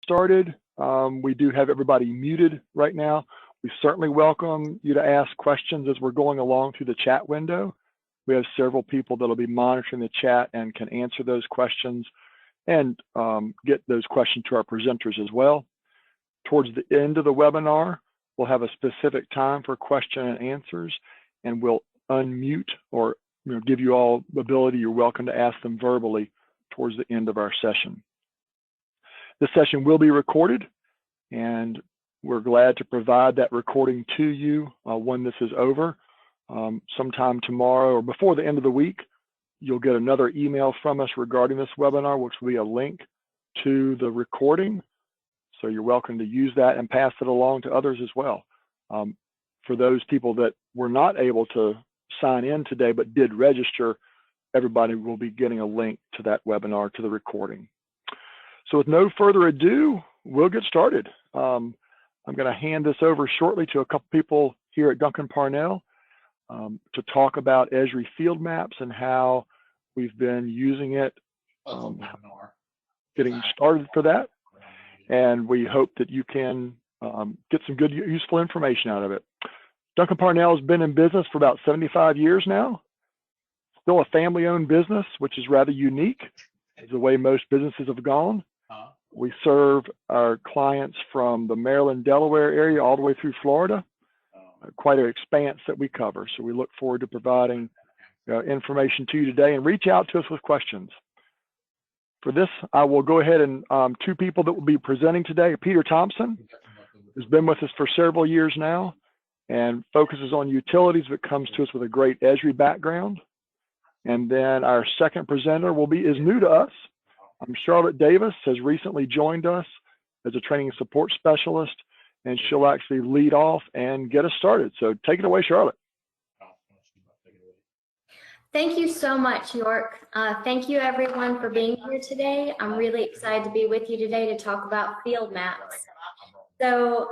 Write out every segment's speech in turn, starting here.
started. We do have everybody muted right now. We certainly welcome you to ask questions as we're going along through the chat window. We have several people that will be monitoring the chat and can answer those questions and get those questions to our presenters as well. Towards the end of the webinar, we'll have a specific time for question and answers, and we'll unmute or give you all the ability. You're welcome to ask them verbally towards the end of our session. This session will be recorded, and we're glad to provide that recording to you when this is over. Sometime tomorrow or before the end of the week, you'll get another email from us regarding this webinar, which will be a link to the recording. So you're welcome to use that and pass it along to others as well. For those people that were not able to sign in today but did register, everybody will be getting a link to that webinar, to the recording. So with no further ado, we'll get started. I'm going to hand this over shortly to a couple people here at Duncan Parnell to talk about Esri field maps and how we've been using it, getting started for that. And we hope that you can get some good, useful information out of it. Duncan Parnell has been in business for about 75 years now. Still a family-owned business, which is rather unique, is the way most businesses have gone. We serve our clients from the Maryland, Delaware area all the way through Florida. Quite an expanse that we cover. So we look forward to providing information to you today, and reach out to us with questions. For this, I will go ahead and two people that will be presenting today. Peter Thompson has been with us for several years now and focuses on utilities, but comes to us with a great Esri background. And then our second presenter is new to us. Charlotte Davis has recently joined us as a training and support specialist, and she'll actually lead off and get us started. So take it away, Charlotte. Thank you so much, York. Thank you everyone for being here today. I'm really excited to be with you today to talk about field maps. So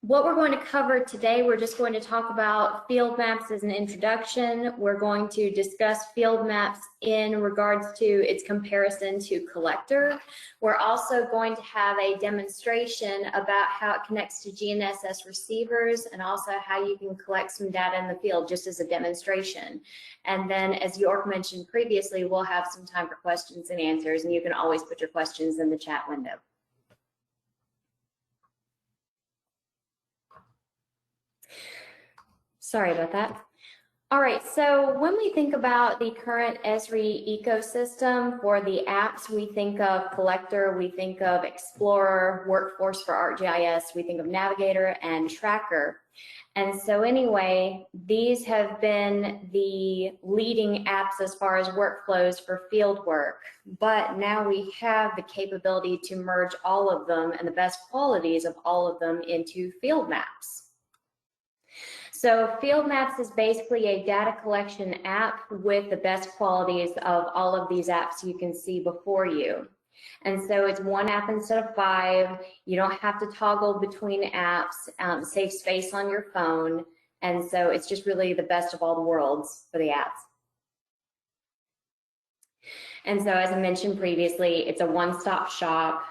what we're going to cover today, we're just going to talk about field maps as an introduction. We're going to discuss field maps in regards to its comparison to collector. We're also going to have a demonstration about how it connects to GNSS receivers, and also how you can collect some data in the field, just as a demonstration. And then, as York mentioned previously, we'll have some time for questions and answers, and you can always put your questions in the chat window. Sorry about that. All right, so when we think about the current Esri ecosystem for the apps, we think of Collector, we think of Explorer, Workforce for ArcGIS, we think of Navigator and Tracker. And so anyway, these have been the leading apps as far as workflows for field work. But now we have the capability to merge all of them and the best qualities of all of them into field maps. So field maps is basically a data collection app with the best qualities of all of these apps you can see before you. And so it's one app instead of 5. You don't have to toggle between apps, save space on your phone. And so it's just really the best of all the worlds for the apps. And so, as I mentioned previously, it's a one-stop shop.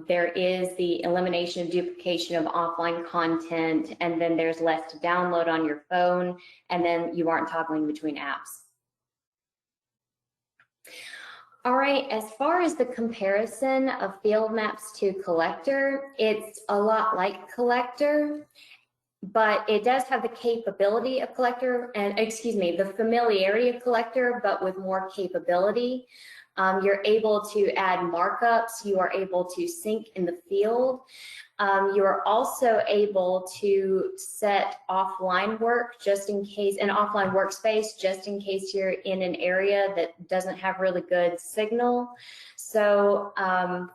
There is the elimination of duplication of offline content, and then there's less to download on your phone, and then you aren't toggling between apps. All right, as far as the comparison of field maps to Collector, it's a lot like Collector, but it does have the capability of Collector, and the familiarity of Collector, but with more capability. You're able to add markups, you are able to sync in the field. You are also able to set offline work just in case, an offline workspace, just in case you're in an area that doesn't have really good signal. So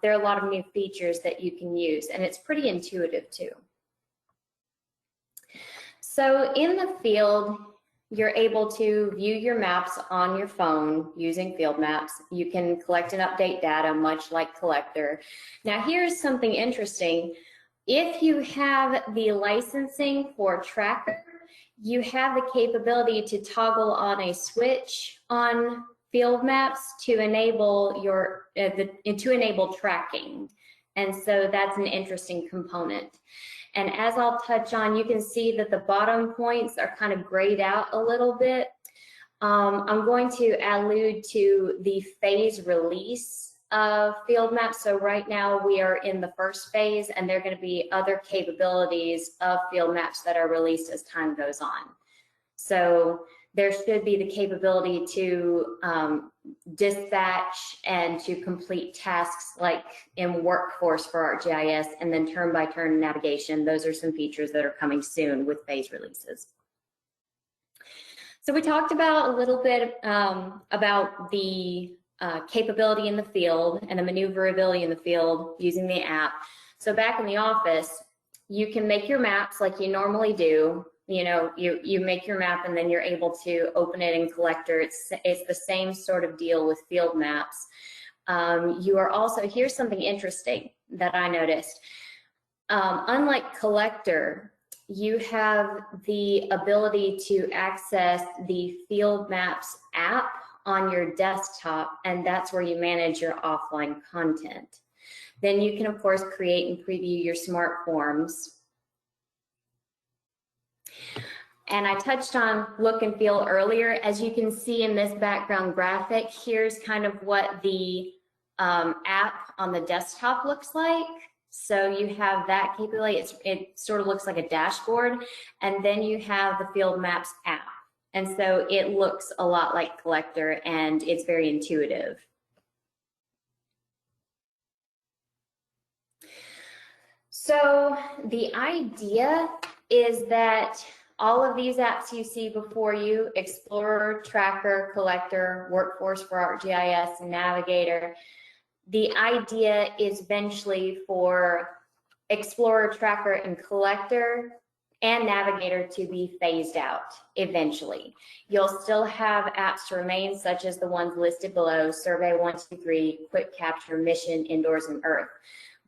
there are a lot of new features that you can use, and it's pretty intuitive too. So in the field, you're able to view your maps on your phone using field maps. You can collect and update data much like Collector. Now here's something interesting. If you have the licensing for Tracker, you have the capability to toggle on a switch on field maps to enable your to enable tracking. And so that's an interesting component. And as I'll touch on, you can see that the bottom points are kind of grayed out a little bit. I'm going to allude to the phase release of field maps. So right now we are in the first phase, and there are going to be other capabilities of field maps that are released as time goes on. So there should be the capability to dispatch and to complete tasks like in Workforce for ArcGIS, and then turn-by-turn navigation. Those are some features that are coming soon with phase releases. So we talked about a little bit about the capability in the field and the maneuverability in the field using the app. So back in the office, you can make your maps like you normally do. You know, you make your map and then you're able to open it in Collector. It's the same sort of deal with field maps. You are also, here's something interesting that I noticed. Unlike Collector, you have the ability to access the Field Maps app on your desktop, and that's where you manage your offline content. Then you can, of course, create and preview your smart forms. And I touched on look and feel earlier. As you can see in this background graphic, here's kind of what the app on the desktop looks like. So you have that capability. It sort of looks like a dashboard, and then you have the Field Maps app. And so it looks a lot like Collector, and it's very intuitive. So the idea is that all of these apps you see before you, Explorer, Tracker, Collector, Workforce for ArcGIS, and Navigator, the idea is eventually for Explorer, Tracker, and Collector and Navigator to be phased out eventually. You'll still have apps to remain, such as the ones listed below, Survey 123, Quick Capture, Mission, Indoors, and Earth.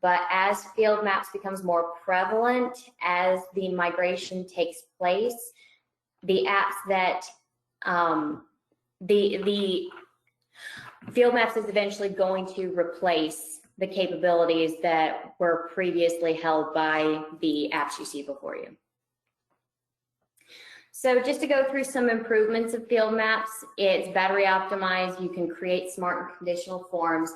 But as field maps becomes more prevalent, as the migration takes place, the apps that the field maps is eventually going to replace the capabilities that were previously held by the apps you see before you. So just to go through some improvements of field maps, it's battery optimized. You can create smart and conditional forms.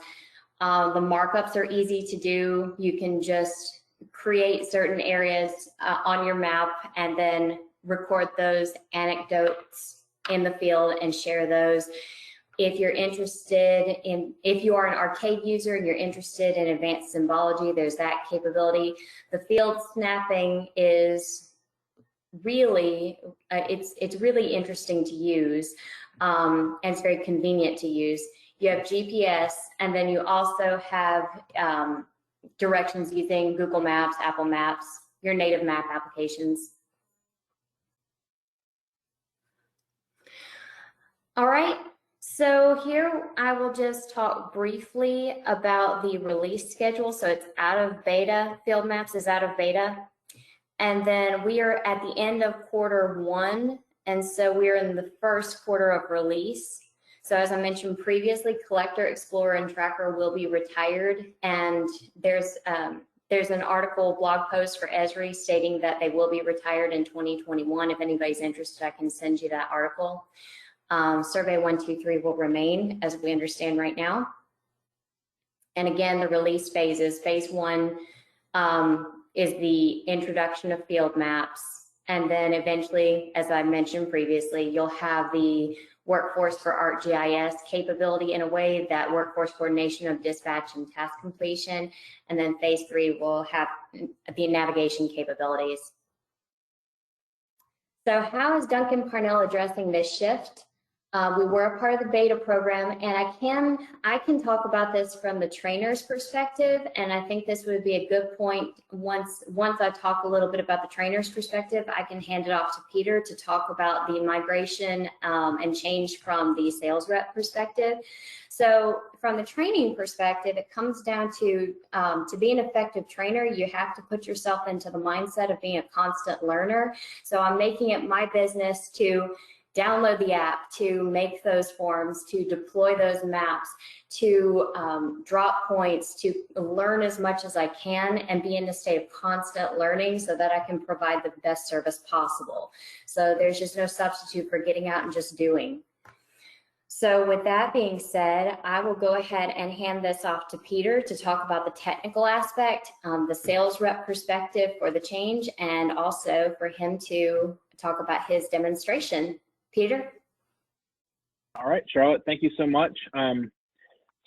The markups are easy to do. You can just create certain areas on your map and then record those anecdotes in the field and share those. If you're interested in, if you are an arcade user and you're interested in advanced symbology, there's that capability. The field snapping is really, it's really interesting to use, and it's very convenient to use. You have GPS, and then you also have directions using Google Maps, Apple Maps, your native map applications. All right, so here I will just talk briefly about the release schedule. So it's out of beta, Field Maps is out of beta. And then we are at the end of Q1, and so we're in the first quarter of release. So as I mentioned previously, Collector, Explorer, and Tracker will be retired, and there's an article, blog post for Esri stating that they will be retired in 2021. If anybody's interested, I can send you that article. Survey 123 will remain as we understand right now. And again, the release phases, phase 1 is the introduction of field maps. And then eventually, as I mentioned previously, you'll have the Workforce for ArcGIS capability in a way that workforce coordination of dispatch and task completion. And then phase 3 will have the navigation capabilities. So how is Duncan Parnell addressing this shift? We were a part of the beta program, and I can talk about this from the trainer's perspective, and I think this would be a good point. Once I talk a little bit about the trainer's perspective, I can hand it off to Peter to talk about the migration and change from the sales rep perspective. So from the training perspective, it comes down to be an effective trainer, you have to put yourself into the mindset of being a constant learner. So I'm making it my business to download the app, to make those forms, to deploy those maps, to drop points, to learn as much as I can and be in a state of constant learning so that I can provide the best service possible. So there's just no substitute for getting out and just doing. So with that being said, I will go ahead and hand this off to Peter to talk about the technical aspect, the sales rep perspective for the change, and also for him to talk about his demonstration. Peter? All right, Charlotte, thank you so much.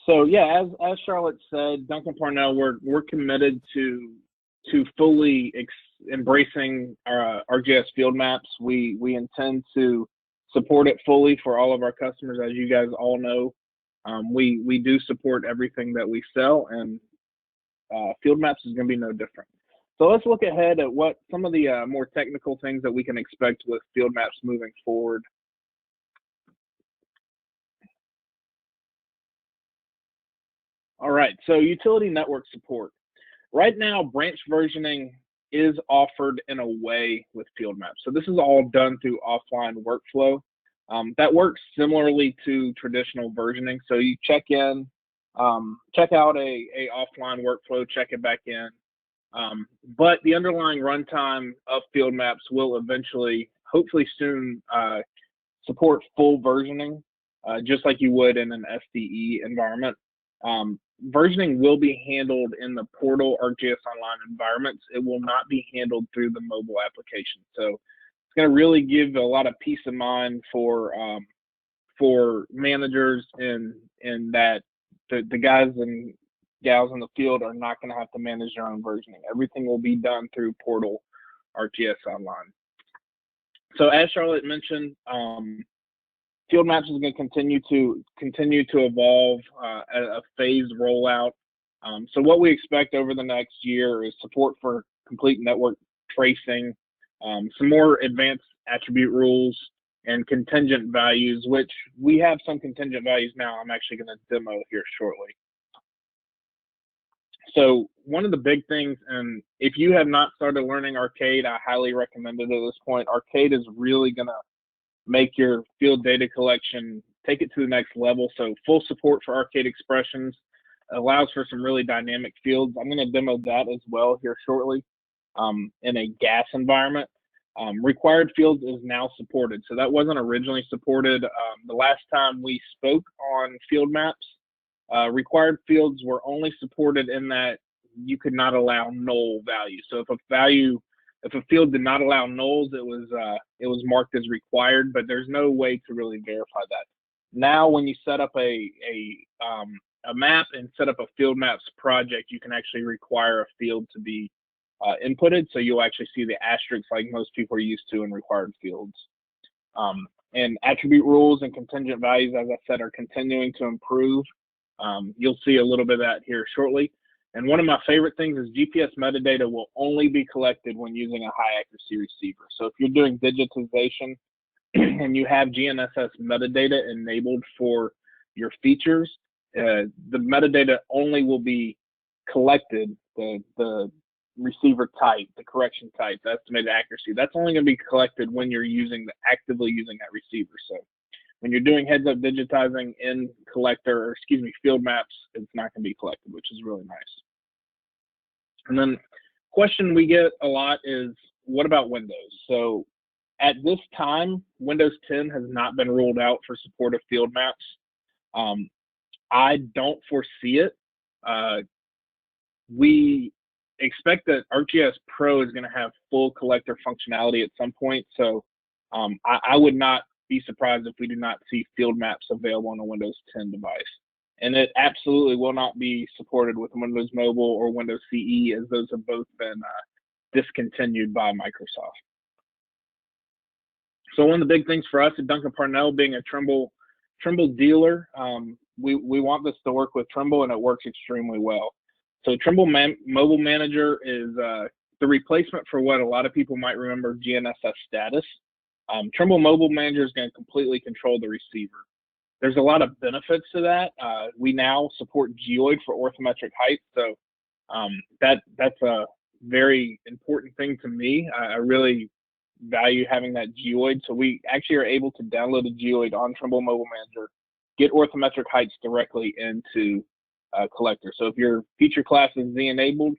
So yeah, as Charlotte said, Duncan Parnell, we're committed to fully embracing our ArcGIS field maps. We intend to support it fully for all of our customers. As you guys all know, we do support everything that we sell, and field maps is going to be no different. So let's look ahead at what some of the more technical things that we can expect with field maps moving forward. All right, so utility network support. Right now, branch versioning is offered in a way with field maps. So this is all done through offline workflow. That works similarly to traditional versioning. So you check in, check out a offline workflow, check it back in. But the underlying runtime of field maps will eventually, hopefully soon, support full versioning, just like you would in an SDE environment. Versioning will be handled in the portal ArcGIS Online environments. It will not be handled through the mobile application. So it's going to really give a lot of peace of mind for managers in that the guys and gals in the field are not going to have to manage their own versioning. Everything will be done through portal ArcGIS Online. So as Charlotte mentioned, field maps is going to continue to evolve at a phased rollout. So what we expect over the next year is support for complete network tracing, some more advanced attribute rules, and contingent values, which we have some contingent values now. I'm actually going to demo here shortly. So one of the big things, and if you have not started learning Arcade, I highly recommend it at this point. Arcade is really going to make your field data collection, take it to the next level. So full support for Arcade expressions, allows for some really dynamic fields. I'm going to demo that as well here shortly in a gas environment. Required fields is now supported. So that wasn't originally supported. The last time we spoke on field maps, required fields were only supported in that you could not allow null values. So if a field did not allow nulls, it was marked as required, but there's no way to really verify that. Now, when you set up a map and set up a field maps project, you can actually require a field to be inputted, so you'll actually see the asterisks like most people are used to in required fields. And attribute rules and contingent values, as I said, are continuing to improve. You'll see a little bit of that here shortly. And one of my favorite things is GPS metadata will only be collected when using a high accuracy receiver. So if you're doing digitization and you have GNSS metadata enabled for your features, the metadata only will be collected, the receiver type, the correction type, the estimated accuracy. That's only going to be collected when you're actively using that receiver. So when you're doing heads-up digitizing in field maps, it's not going to be collected, which is really nice. And then question we get a lot is, what about Windows? So at this time, Windows 10 has not been rolled out for support of field maps. I don't foresee it. We expect that ArcGIS Pro is going to have full collector functionality at some point. So I would not be surprised if we do not see field maps available on a Windows 10 device. And it absolutely will not be supported with Windows Mobile or Windows CE, as those have both been discontinued by Microsoft. So one of the big things for us at Duncan Parnell, being a Trimble dealer, we want this to work with Trimble, and it works extremely well. So Trimble Mobile Manager is the replacement for what a lot of people might remember GNSS status. Trimble Mobile Manager is going to completely control the receiver. There's a lot of benefits to that. We now support GEOID for Orthometric Heights, so that's a very important thing to me. I really value having that GEOID. So we actually are able to download a GEOID on Trimble Mobile Manager, get Orthometric Heights directly into Collector. So if your feature class is Z enabled,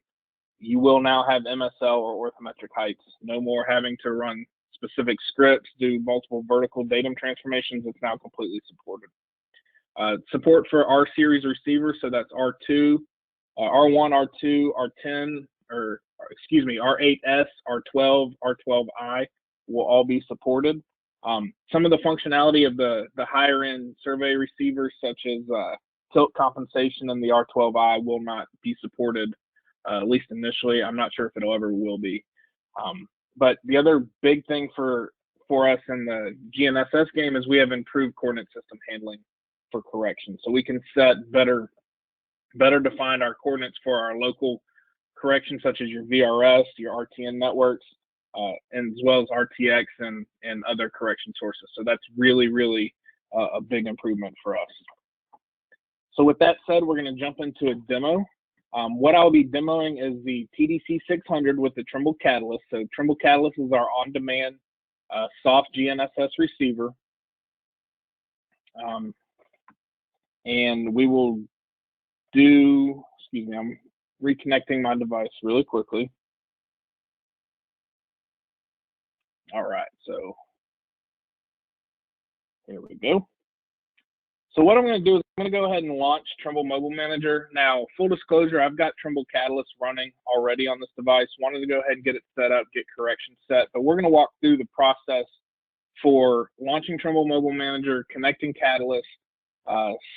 you will now have MSL or Orthometric Heights. No more having to run specific scripts, do multiple vertical datum transformations. It's now completely supported. Support for R series receivers, so that's R2, R1, R2, R10, or excuse me, R8S, R12, R12I will all be supported. Some of the functionality of the higher end survey receivers, such as tilt compensation and the R12I, will not be supported, at least initially. I'm not sure if it'll ever will be. But the other big thing for us in the GNSS game is we have improved coordinate system handling for correction. So we can set better define our coordinates for our local corrections, such as your VRS, your RTN networks, and as well as RTX and other correction sources. So that's really, really a big improvement for us. So with that said, we're going to jump into a demo. What I'll be demoing is the TDC 600 with the Trimble Catalyst. So Trimble Catalyst is our on-demand soft GNSS receiver. And we will do, excuse me, I'm reconnecting my device really quickly. All right, so here we go. So what I'm going to do is I'm going to go ahead and launch Trimble Mobile Manager. Now, full disclosure, I've got Trimble Catalyst running already on this device. Wanted to go ahead and get it set up, get corrections set. But we're going to walk through the process for launching Trimble Mobile Manager, connecting Catalyst,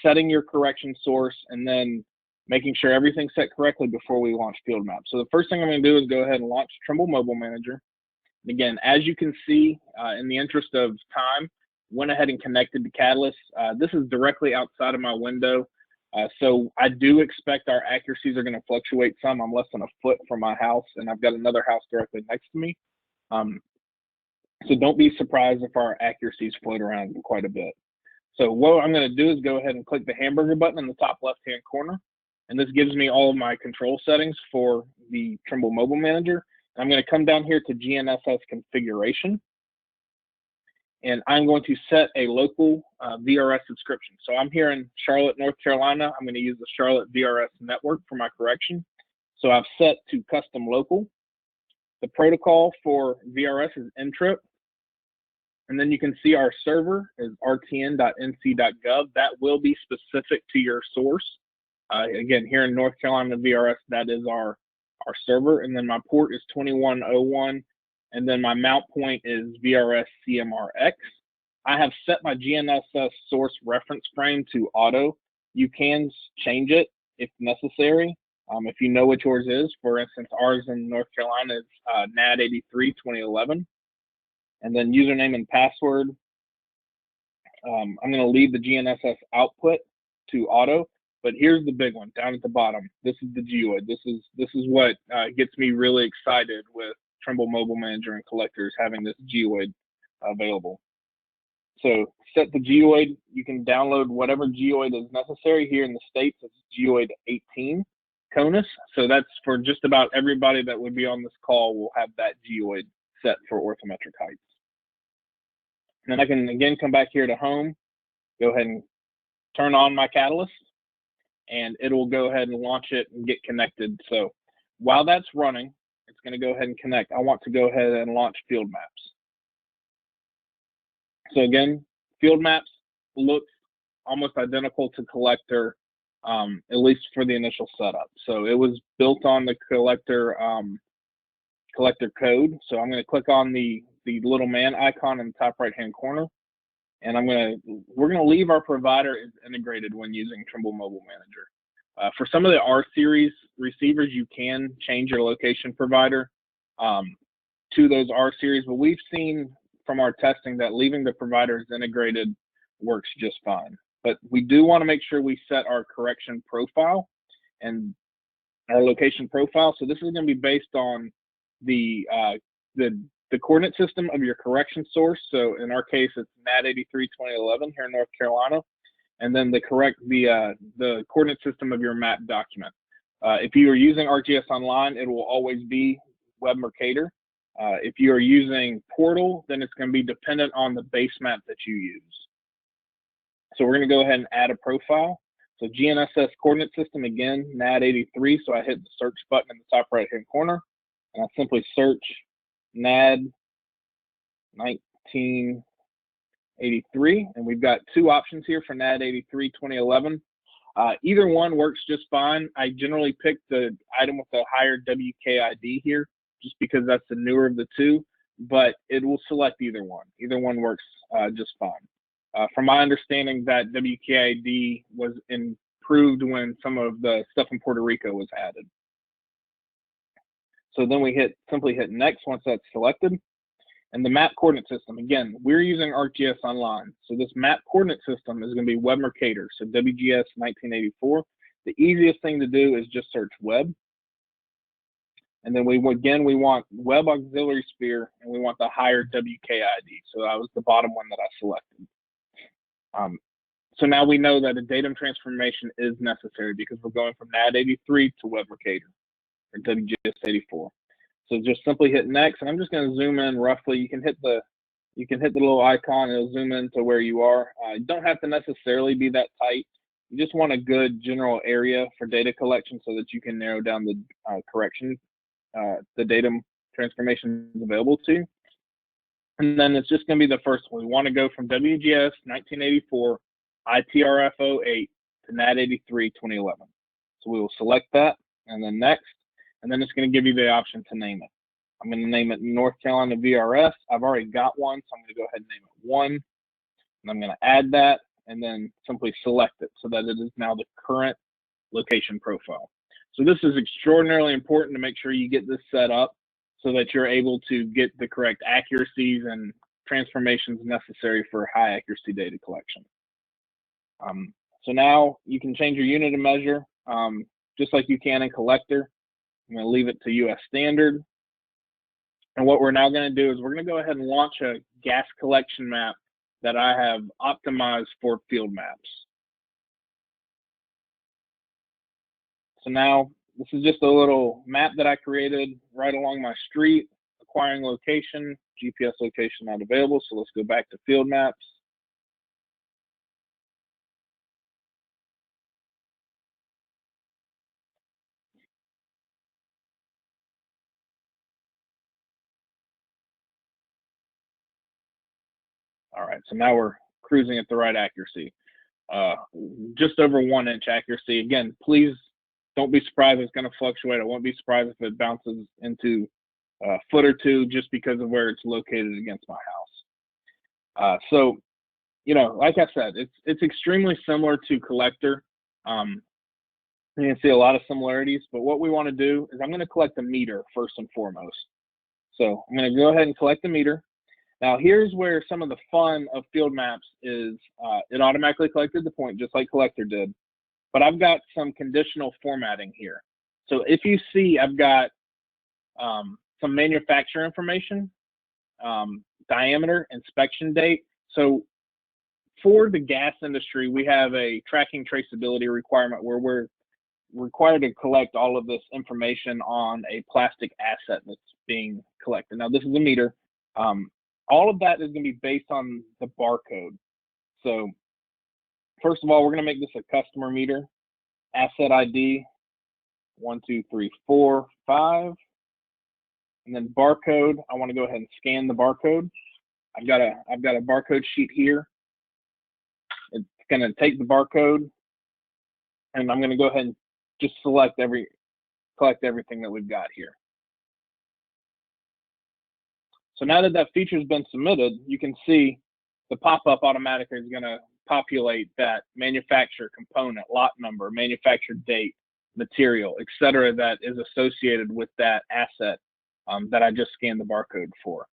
setting your correction source, and then making sure everything's set correctly before we launch Field Map. So the first thing I'm going to do is go ahead and launch Trimble Mobile Manager. And again, as you can see, in the interest of time, went ahead and connected to Catalyst. This is directly outside of my window. So I do expect our accuracies are going to fluctuate some. I'm less than a foot from my house, and I've got another house directly next to me. So don't be surprised if our accuracies float around quite a bit. So what I'm going to do is go ahead and click the hamburger button in the top left-hand corner. And this gives me all of my control settings for the Trimble Mobile Manager. I'm going to come down here to GNSS configuration. And I'm going to set a local VRS subscription. So I'm here in Charlotte, North Carolina. I'm going to use the Charlotte VRS network for my correction. So I've set to custom local. The protocol for VRS is ntrip. And then you can see our server is rtn.nc.gov. That will be specific to your source. Again, here in North Carolina VRS, that is our server. And then my port is 2101. And then my mount point is VRS CMRX. I have set my GNSS source reference frame to auto. You can change it if necessary. If you know what yours is. For instance, ours in North Carolina is NAD83 2011. And then username and password. I'm going to leave the GNSS output to auto. But here's the big one down at the bottom. This is the GEOID. This is what gets me really excited with Trimble Mobile Manager and Collectors having this GEOID available. So set the GEOID. You can download whatever GEOID is necessary. Here in the States, it's GEOID 18 CONUS. So that's for just about everybody that would be on this call will have that GEOID set for Orthometric Heights. And then I can again come back here to home, go ahead and turn on my Catalyst, and it will go ahead and launch it and get connected. So while that's running, it's going to go ahead and connect. I want to go ahead and launch Field Maps. So again, Field Maps looks almost identical to Collector, at least for the initial setup. So it was built on the Collector code. So I'm going to click on the little man icon in the top right-hand corner, and we're going to leave our provider as integrated when using Trimble Mobile Manager. For some of the R series receivers, you can change your location provider to those R series, but we've seen from our testing that leaving the providers integrated works just fine. But we do want to make sure we set our correction profile and our location profile. So this is going to be based on the coordinate system of your correction source. So in our case, it's NAD83 2011 here in North Carolina. And then the coordinate system of your map document. If you are using ArcGIS Online, it will always be Web Mercator. If you are using Portal, then it's going to be dependent on the base map that you use. So we're going to go ahead and add a profile. So GNSS coordinate system, again, NAD83. So I hit the search button in the top right-hand corner, and I simply search NAD 1983. And we've got two options here for NAD83 2011. Either one works just fine. I generally pick the item with the higher WKID here, just because that's the newer of the two, but it will select either one. Either one works just fine. From my understanding, that WKID was improved when some of the stuff in Puerto Rico was added. So then we simply hit next once that's selected. And the map coordinate system, again, we're using ArcGIS Online. So this map coordinate system is going to be Web Mercator, so WGS 1984. The easiest thing to do is just search web. And then we want web auxiliary sphere, and we want the higher WKID. So that was the bottom one that I selected. So now we know that a datum transformation is necessary because we're going from NAD83 to Web Mercator, or WGS 84. So just simply hit next, and I'm just going to zoom in roughly. You can hit the little icon, it'll zoom in to where you are. You don't have to necessarily be that tight. You just want a good general area for data collection so that you can narrow down the the datum transformations available to you. And then it's just going to be the first one. We want to go from WGS 1984 ITRF08 to NAD83 2011. So we will select that, and then next, and then it's going to give you the option to name it. I'm going to name it North Carolina VRS. I've already got one, so I'm going to go ahead and name it 1. And I'm going to add that, and then simply select it so that it is now the current location profile. So this is extraordinarily important to make sure you get this set up so that you're able to get the correct accuracies and transformations necessary for high accuracy data collection. So now you can change your unit of measure just like you can in Collector. I'm going to leave it to US standard. And what we're now going to do is we're going to go ahead and launch a gas collection map that I have optimized for field maps. So now this is just a little map that I created right along my street, acquiring location, GPS location not available. So let's go back to field maps. All right, so now we're cruising at the right accuracy. Just over 1 inch accuracy. Again, please don't be surprised it's going to fluctuate. I won't be surprised if it bounces into a foot or two just because of where it's located against my house. So, you know, like I said, it's extremely similar to Collector. You can see a lot of similarities, but what we want to do is I'm going to collect the meter first and foremost. So I'm going to go ahead and collect the meter. Now here's where some of the fun of field maps is it automatically collected the point just like Collector did, but I've got some conditional formatting here. So if you see, I've got some manufacturer information, diameter, inspection date. So for the gas industry, we have a tracking traceability requirement where we're required to collect all of this information on a plastic asset that's being collected. Now this is a meter. All of that is going to be based on the barcode. So first of all, we're going to make this a customer meter. Asset ID 1, 2, 3, 4, 5, and then barcode. I want to go ahead and scan the barcode. I've got a barcode sheet here. It's going to take the barcode, and I'm going to go ahead and just collect everything that we've got here. So now that that feature has been submitted, you can see the pop-up automatically is going to populate that manufacturer component, lot number, manufacturer date, material, etc., that is associated with that asset that I just scanned the barcode for.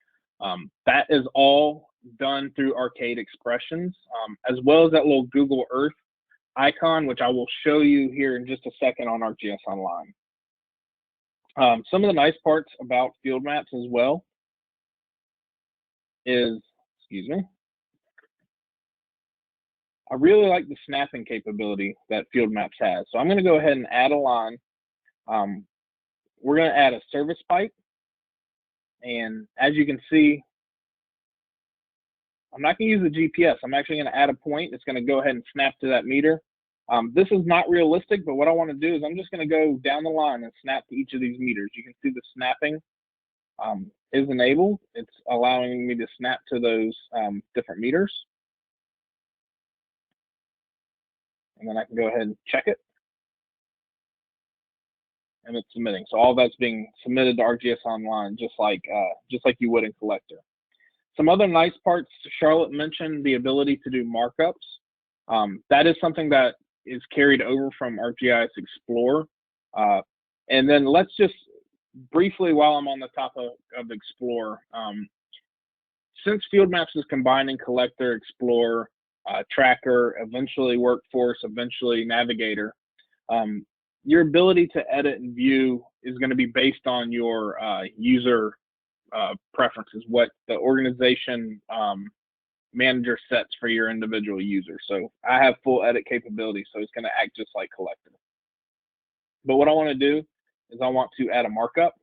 That is all done through Arcade Expressions, as well as that little Google Earth icon, which I will show you here in just a second on ArcGIS Online. Some of the nice parts about field maps as well is, excuse me, I really like the snapping capability that field maps has. So I'm going to go ahead and add a line. We're going to add a service pipe. And as you can see, I'm not going to use the GPS. I'm actually going to add a point. It's going to go ahead and snap to that meter. This is not realistic, but what I want to do is I'm just going to go down the line and snap to each of these meters. You can see the snapping is enabled. It's allowing me to snap to those different meters. And then I can go ahead and check it. And it's submitting. So all that's being submitted to ArcGIS Online, just like you would in Collector. Some other nice parts, Charlotte mentioned the ability to do markups. That is something that is carried over from ArcGIS Explorer. And then let's just briefly, while I'm on the top of Explorer, since Field Maps is combining Collector, Explorer, Tracker, eventually Workforce, eventually Navigator, your ability to edit and view is going to be based on your user preferences, what the organization manager sets for your individual user. So I have full edit capability, so it's going to act just like Collector. But what I want to do is I want to add a markup.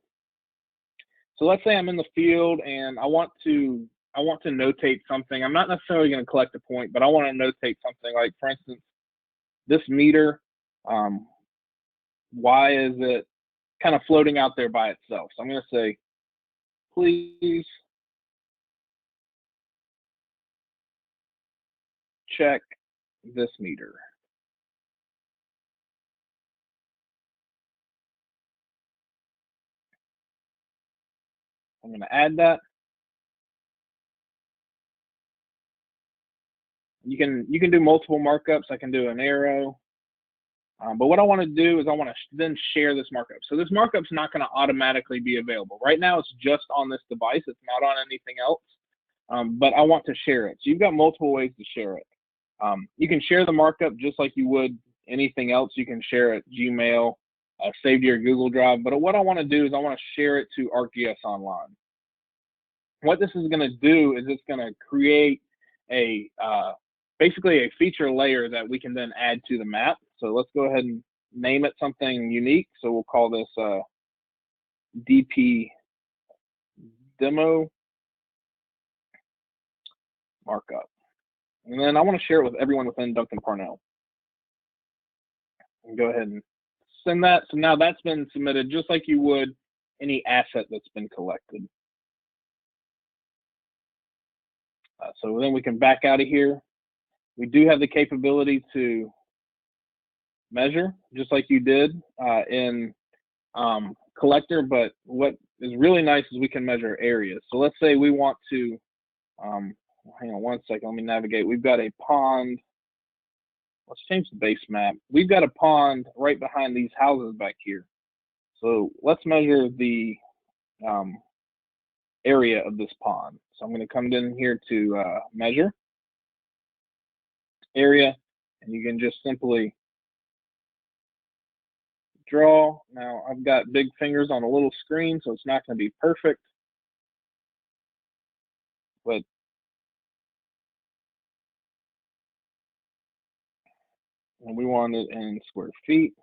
So let's say I'm in the field and I want to notate something. I'm not necessarily going to collect a point, but I want to notate something like, for instance, this meter, why is it kind of floating out there by itself? So I'm going to say, please check this meter. I'm going to add that. You can do multiple markups. I can do an arrow. But what I want to do is I want to then share this markup. So this markup's not going to automatically be available. Right now it's just on this device. It's not on anything else. But I want to share it. So you've got multiple ways to share it. You can share the markup just like you would anything else. You can share it Gmail, save to your Google Drive. But what I want to do is I want to share it to ArcGIS Online. What this is going to do is it's going to create a basically a feature layer that we can then add to the map. So let's go ahead and name it something unique. So we'll call this DP demo markup. And then I want to share it with everyone within Duncan Parnell. And go ahead and send that. So now that's been submitted just like you would any asset that's been collected. So then we can back out of here. We do have the capability to measure just like you did in Collector, but what is really nice is we can measure areas. So let's say we want to, hang on one second, let me navigate. We've got a pond. Let's change the base map. We've got a pond right behind these houses back here. So let's measure the area of this pond. So I'm going to come in here to measure area, and you can just simply draw. Now I've got big fingers on a little screen, so it's not going to be perfect, but and we want it in square feet.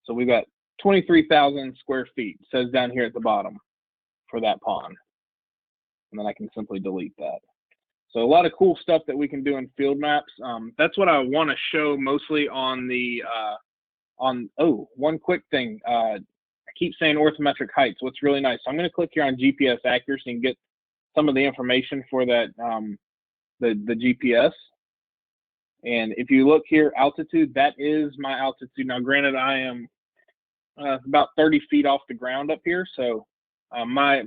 So we've got 23,000 square feet, it says down here at the bottom for that pond. And then I can simply delete that. So a lot of cool stuff that we can do in field maps. That's what I want to show mostly on the, oh, one quick thing. I keep saying Orthometric Heights. What's really nice. So I'm going to click here on GPS accuracy and get some of the information for that, the GPS. And if you look here, altitude, that is my altitude. Now, granted, I am about 30 feet off the ground up here. So my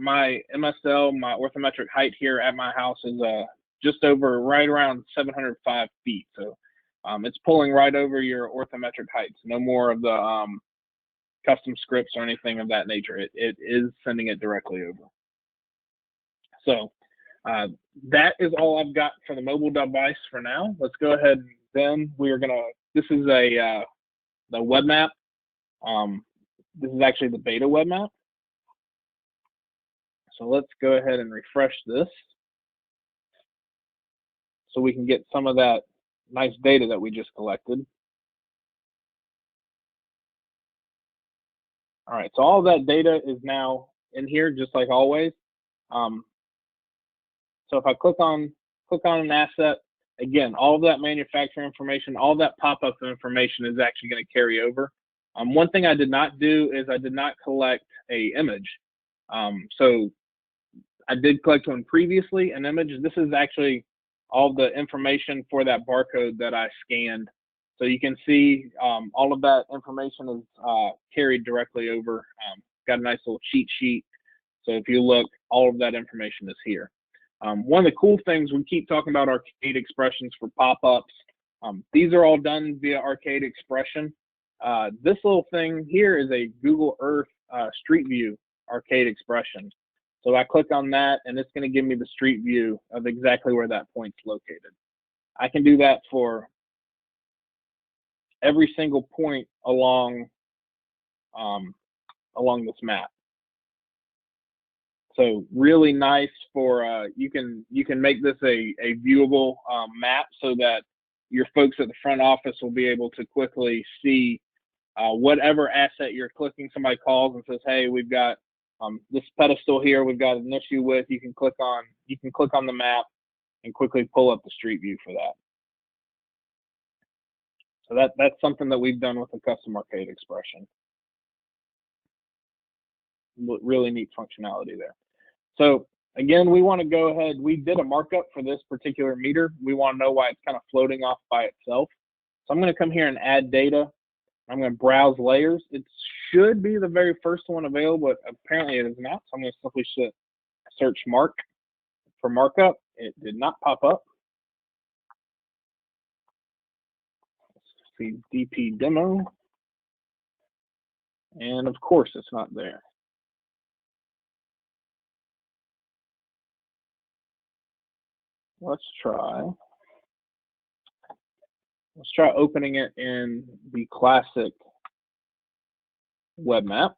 MSL, my orthometric height here at my house is just over, right around 705 feet. So it's pulling right over your orthometric heights. No more of the custom scripts or anything of that nature. It is sending it directly over. So that is all I've got for the mobile device for now. Let's go ahead. Then we are gonna. This is the web map. This is actually the beta web map. So let's go ahead and refresh this, so we can get some of that nice data that we just collected. All right, so all of that data is now in here, just like always. So if I click on an asset, again, all of that manufacturer information, all that pop-up information is actually going to carry over. One thing I did not do is I did not collect a image. So I did collect one previously, an image. This is actually all the information for that barcode that I scanned. So you can see all of that information is carried directly over. Got a nice little cheat sheet. So if you look, all of that information is here. One of the cool things, we keep talking about arcade expressions for pop-ups. These are all done via arcade expression. This little thing here is a Google Earth Street View arcade expression. So I click on that, and it's going to give me the street view of exactly where that point's located. I can do that for every single point along this map. So really nice for you can make this a viewable map so that your folks at the front office will be able to quickly see whatever asset you're clicking. Somebody calls and says, "Hey, we've got this pedestal here. We've got an issue with." You can click on the map and quickly pull up the street view for that. So that's something that we've done with a custom arcade expression. Really neat functionality there. So again, we want to go ahead. We did a markup for this particular meter. We want to know why it's kind of floating off by itself. So I'm going to come here and add data. I'm going to browse layers. It should be the very first one available, but apparently it is not. So I'm going to simply search mark for markup. It did not pop up. Let's see DP demo. And of course it's not there. Let's try opening it in the classic web map.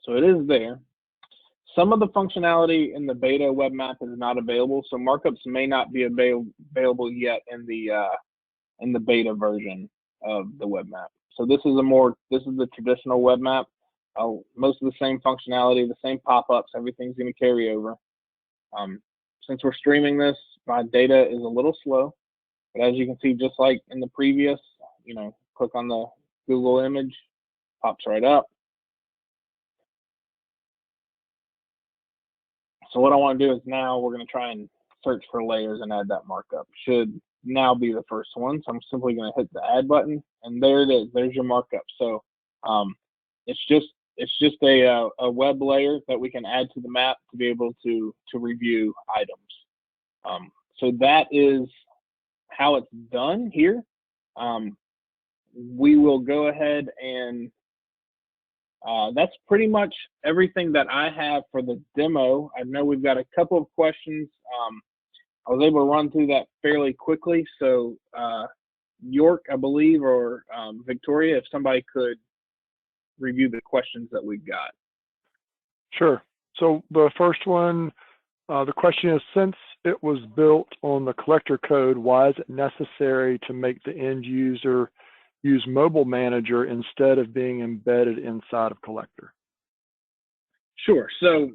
So it is there. Some of the functionality in the beta web map is not available, so markups may not be available yet in the beta version of the web map. So this is the traditional web map. Most of the same functionality, the same pop-ups, everything's going to carry over. Since we're streaming this, my data is a little slow, but as you can see, just like in the previous, click on the Google image, pops right up. So what I want to do is now we're going to try and search for layers and add that markup. Should now be the first one. So I'm simply going to hit the add button, and there it is. There's your markup. So it's just a web layer that we can add to the map to be able to review items. So that is how it's done here. We will go ahead and that's pretty much everything that I have for the demo. I know we've got a couple of questions. I was able to run through that fairly quickly. So York, I believe, or Victoria, if somebody could review the questions that we've got. Sure. So the first one, the question is, since it was built on the collector code, why is it necessary to make the end user use Mobile Manager instead of being embedded inside of collector? Sure. So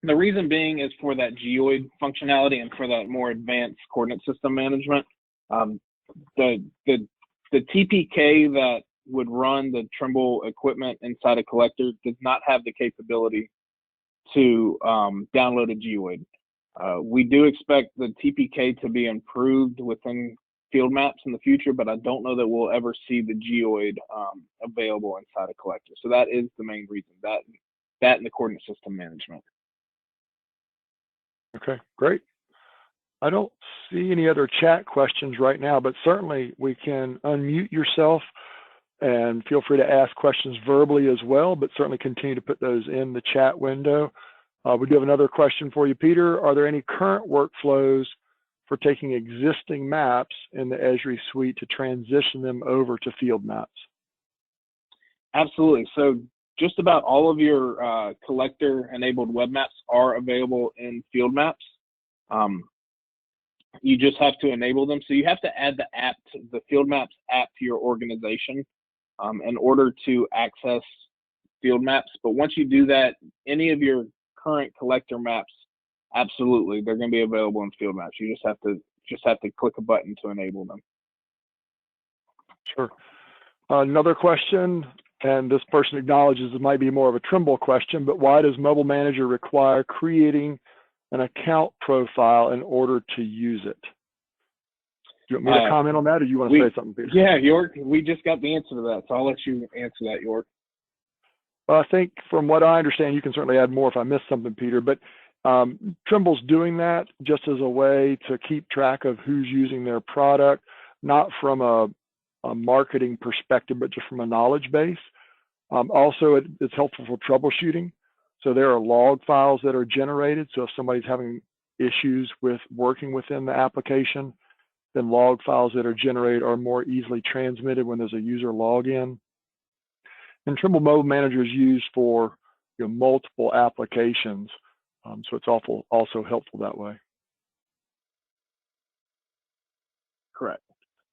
the reason being is for that GEOID functionality and for that more advanced coordinate system management. The TPK that would run the Trimble equipment inside a collector does not have the capability to download a GEOID. We do expect the TPK to be improved within field maps in the future, but I don't know that we'll ever see the GEOID available inside a collector. So that is the main reason, that and the coordinate system management. Okay, great. I don't see any other chat questions right now, but certainly we can unmute yourself and feel free to ask questions verbally as well, but certainly continue to put those in the chat window. We do have another question for you, Peter. Are there any current workflows for taking existing maps in the Esri suite to transition them over to field maps? Absolutely. So just about all of your collector-enabled web maps are available in field maps. You just have to enable them. So you have to add the Field Maps app to your organization in order to access field maps. But once you do that, any of your current collector maps, absolutely, they're going to be available in Field Maps. You just have to click a button to enable them. Sure. Another question, and this person acknowledges it might be more of a Trimble question, but why does Mobile Manager require creating an account profile in order to use it? Do you want me to comment on that, or do you want to say something, Peter? Yeah, York, we just got the answer to that, so I'll let you answer that, York. Well, I think from what I understand, you can certainly add more if I missed something, Peter, but Trimble's doing that just as a way to keep track of who's using their product, not from a marketing perspective, but just from a knowledge base. Also, it's helpful for troubleshooting. So there are log files that are generated. So if somebody's having issues with working within the application, then log files that are generated are more easily transmitted when there's a user login. And Trimble Mobile Manager is used for multiple applications. So it's also helpful that way. Correct.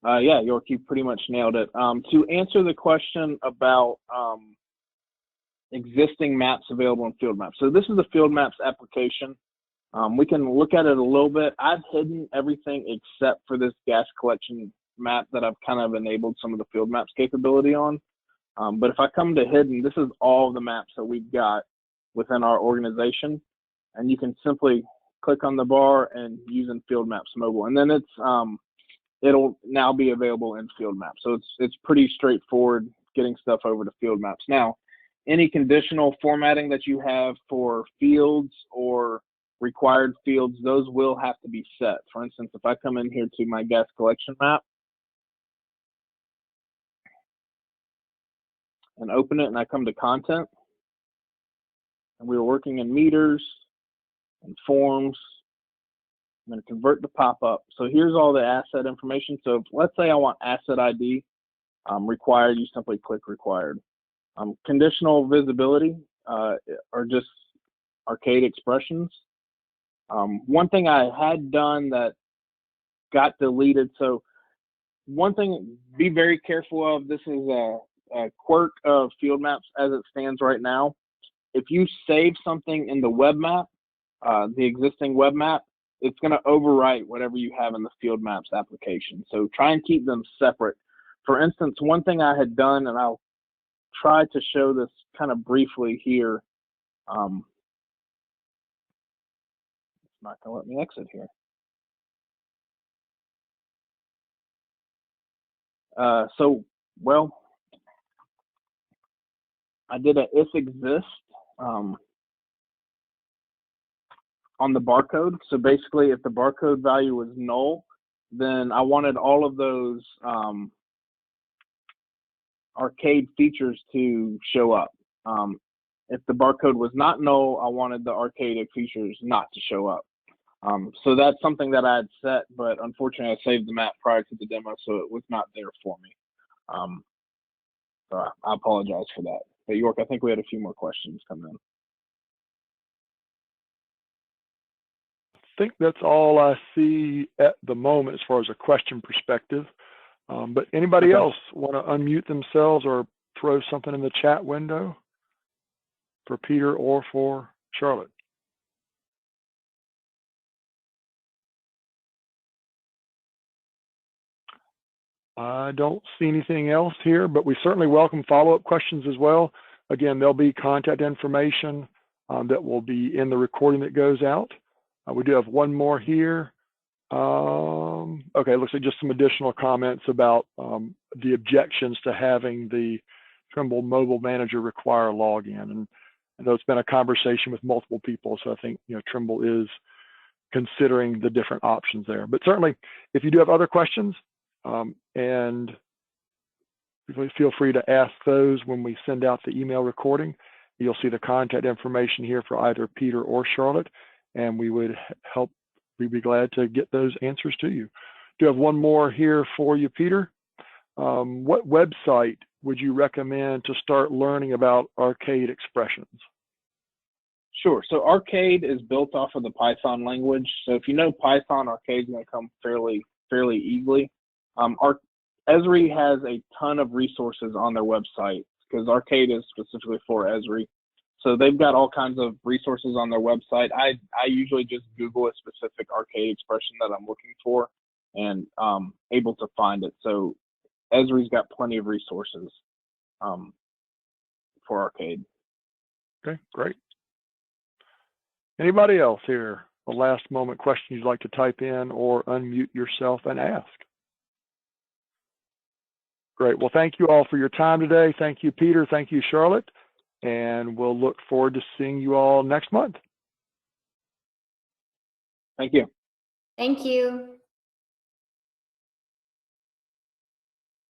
Yeah, York, you pretty much nailed it. To answer the question about existing maps available in Field Maps. So this is the Field Maps application. We can look at it a little bit. I've hidden everything except for this gas collection map that I've kind of enabled some of the Field Maps capability on. But if I come to hidden, this is all the maps that we've got within our organization. And you can simply click on the bar and use in Field Maps Mobile. And then it'll now be available in Field Maps. So it's pretty straightforward getting stuff over to Field Maps. Now, any conditional formatting that you have for fields or required fields, those will have to be set. For instance, if I come in here to my gas collection map and open it and I come to content, and we were working in meters and forms, I'm going to convert to pop-up. So here's all the asset information. So let's say I want asset ID required, you simply click required. Conditional visibility are just arcade expressions. One thing I had done that got deleted. So one thing, be very careful of, this is a quirk of Field Maps as it stands right now. If you save something in the web map, the existing web map, it's going to overwrite whatever you have in the Field Maps application. So try and keep them separate. For instance, one thing I had done, and I'll try to show this kind of briefly here. It's not going to let me exit here. Well, I did a if exist on the barcode. So basically, if the barcode value was null, then I wanted all of those arcade features to show up. If the barcode was not null, I wanted the arcade features not to show up. So that's something that I had set, but unfortunately I saved the map prior to the demo, so it was not there for me. So I apologize for that. But York, I think we had a few more questions come in. I think that's all I see at the moment as far as a question perspective. But anybody else want to unmute themselves or throw something in the chat window for Peter or for Charlotte? I don't see anything else here, but we certainly welcome follow-up questions as well. Again, there'll be contact information that will be in the recording that goes out. We do have one more here. Okay, looks like just some additional comments about the objections to having the Trimble Mobile Manager require login. And I know it's been a conversation with multiple people, so I think Trimble is considering the different options there. But certainly, if you do have other questions, and feel free to ask those when we send out the email recording. You'll see the contact information here for either Peter or Charlotte, and we would we'd be glad to get those answers to you. Do have one more here for you, Peter. What website would you recommend to start learning about arcade expressions? Sure. So Arcade is built off of the Python language. So if you know Python, Arcade is going to come fairly easily. Esri has a ton of resources on their website because Arcade is specifically for Esri. So they've got all kinds of resources on their website. I usually just Google a specific Arcade expression that I'm looking for and able to find it. So Esri's got plenty of resources for Arcade. Okay, great. Anybody else here? A last moment question you'd like to type in or unmute yourself and ask? Great. Well, thank you all for your time today. Thank you, Peter. Thank you, Charlotte. And we'll look forward to seeing you all next month. Thank you. Thank you.